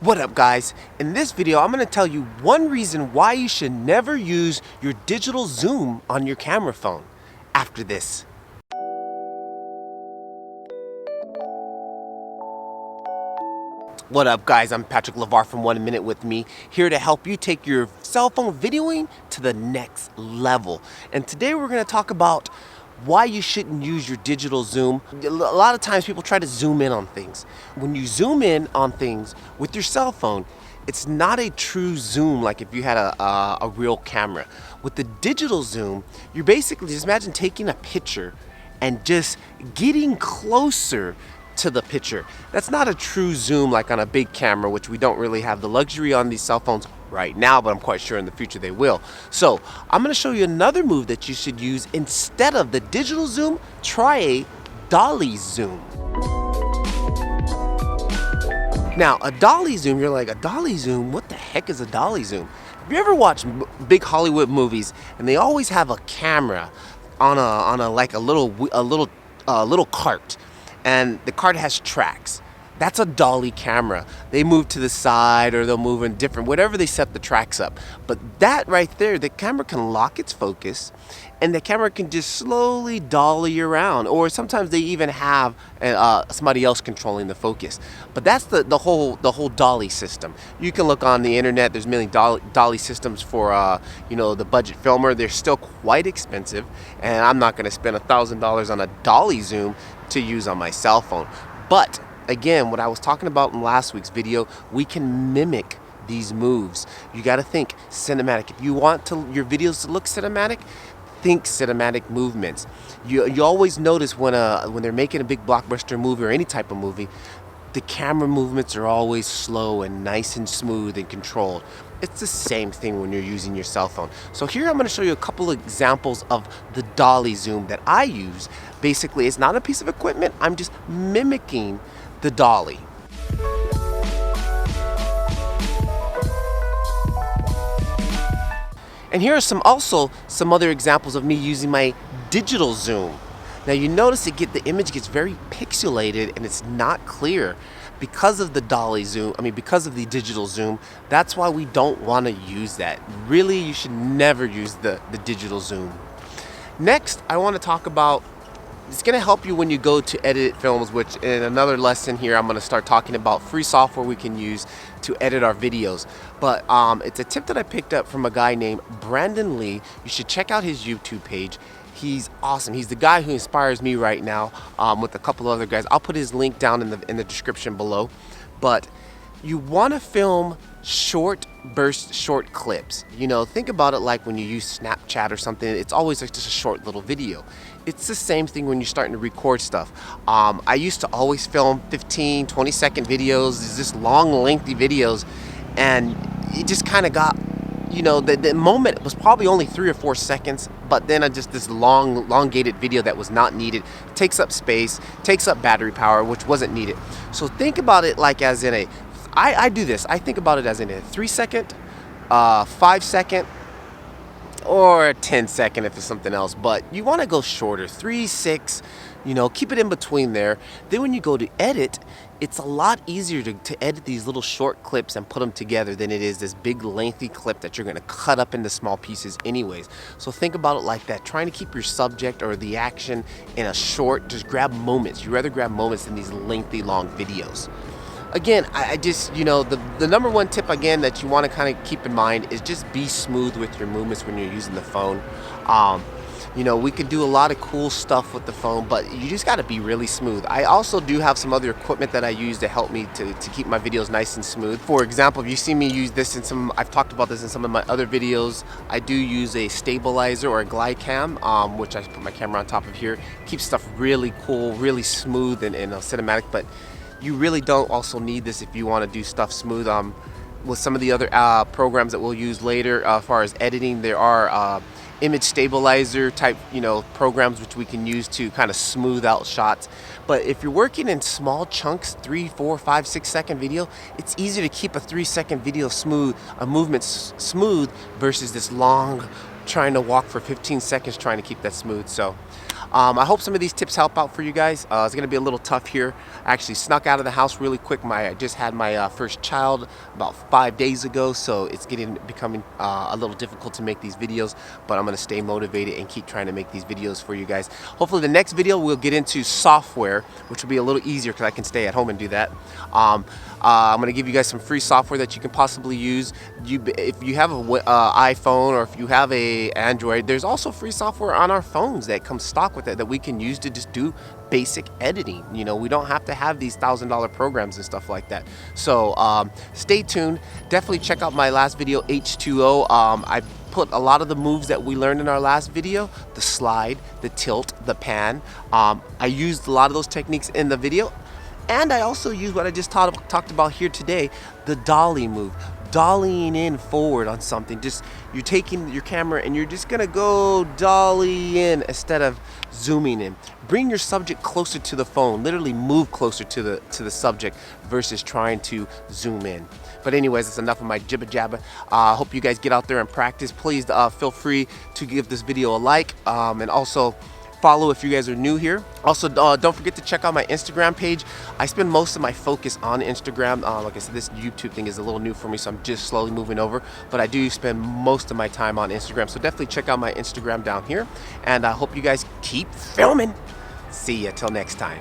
What up, guys? In this video, I'm going to tell you one reason why you should never use your digital zoom on your camera phone after this. What up, guys? I'm Patrick LeVar from 1 Minute With Me, here to help you take your cell phone videoing to the next level. And today we're going to talk about why you shouldn't use your digital zoom. A lot of times people try to zoom in on things. When you zoom in on things with your cell phone, it's not a true zoom like if you had a real camera. With the digital zoom, you're basically, just imagine taking a picture and just getting closer to the picture. That's not a true zoom like on a big camera, which we don't really have the luxury on these cell phones right now, but I'm quite sure in the future they will. So I'm going to show you another move that you should use instead of the digital zoom. Try a dolly zoom. Now, a dolly zoom, you're like, a dolly zoom? What the heck is a dolly zoom? Have you ever watched big Hollywood movies and they always have a camera on a little cart, and the cart has tracks? That's a dolly camera. They move to the side or they'll move in different, whatever they set the tracks up. But that right there, the camera can lock its focus and the camera can just slowly dolly around. Or sometimes they even have somebody else controlling the focus. But that's the whole dolly system. You can look on the internet. There's many dolly systems for the budget filmer. They're still quite expensive, and I'm not going to spend $1,000 on a dolly zoom to use on my cell phone. But again, what I was talking about in last week's video, we can mimic these moves. You got to think cinematic. If you want your videos to look cinematic, think cinematic movements. You always notice when they're making a big blockbuster movie or any type of movie, the camera movements are always slow and nice and smooth and controlled. It's the same thing when you're using your cell phone. So here I'm going to show you a couple of examples of the dolly zoom that I use. Basically, it's not a piece of equipment. I'm just mimicking the dolly. And here are some other examples of me using my digital zoom. Now you notice the image gets very pixelated and it's not clear because of the dolly zoom. Because of the digital zoom. That's why we don't want to use that. Really, you should never use the digital zoom. Next, I want to talk about, it's going to help you when you go to edit films, which in another lesson here, I'm going to start talking about free software we can use to edit our videos. But it's a tip that I picked up from a guy named Brandon Lee. You should check out his YouTube page. He's awesome. He's the guy who inspires me right now, with a couple other guys. I'll put his link down in the description below. But you want to film short burst, short clips. Think about it like when you use Snapchat or something. It's always like just a short little video. It's the same thing when you're starting to record stuff. I used to always film 15, 20-second videos, just long, lengthy videos, and it just kind of got, the moment was probably only 3 or 4 seconds, but then just this elongated video that was not needed, takes up space, takes up battery power, which wasn't needed. So think about it like as in I do this. I think about it as in a 3-second, 5-second, or 10-second if it's something else. But you want to go shorter, 3, 6, keep it in between there. Then when you go to edit, it's a lot easier to edit these little short clips and put them together than it is this big lengthy clip that you're going to cut up into small pieces anyways. So think about it like that, trying to keep your subject or the action in a short, just grab moments. You'd rather grab moments than these lengthy long videos. Again, I just, the number one tip again that you want to kind of keep in mind is just be smooth with your movements when you're using the phone. We can do a lot of cool stuff with the phone, but you just got to be really smooth. I also do have some other equipment that I use to help me to keep my videos nice and smooth. For example, if you see me use this I've talked about this in some of my other videos, I do use a stabilizer or a glide cam, which I put my camera on top of here. Keeps stuff really cool, really smooth and cinematic, but you really don't also need this if you want to do stuff smooth. With some of the other programs that we'll use later, as far as editing, there are image stabilizer type programs which we can use to kind of smooth out shots. But if you're working in small chunks, 3, 4, 5, 6-second video, it's easier to keep a 3-second video smooth, a movement smooth, versus this long trying to walk for 15 seconds trying to keep that smooth. So I hope some of these tips help out for you guys. It's gonna be a little tough here. I actually snuck out of the house really quick. I just had my first child about 5 days ago, so it's becoming a little difficult to make these videos, but I'm gonna stay motivated and keep trying to make these videos for you guys. Hopefully the next video we'll get into software, which will be a little easier because I can stay at home and do that. I'm going to give you guys some free software that you can possibly use. If you have an iPhone or if you have a Android, there's also free software on our phones that comes stock with it that we can use to just do basic editing. You know, we don't have to have these $1,000 programs and stuff like that. So stay tuned. Definitely check out my last video, H2O. I put a lot of the moves that we learned in our last video, the slide, the tilt, the pan. I used a lot of those techniques in the video. And I also use what I just talked about here today, the dolly move. Dollying in forward on something. Just you're taking your camera and you're just gonna go dolly in instead of zooming in. Bring your subject closer to the phone. Literally move closer to the subject versus trying to zoom in. But anyways, that's enough of my jibba jabba. I hope you guys get out there and practice. Please feel free to give this video a like and also follow if you guys are new here. Also, don't forget to check out my Instagram page. I spend most of my focus on Instagram. Like I said, this YouTube thing is a little new for me, so I'm just slowly moving over. But I do spend most of my time on Instagram, so definitely check out my Instagram down here. And I hope you guys keep filming. See ya till next time.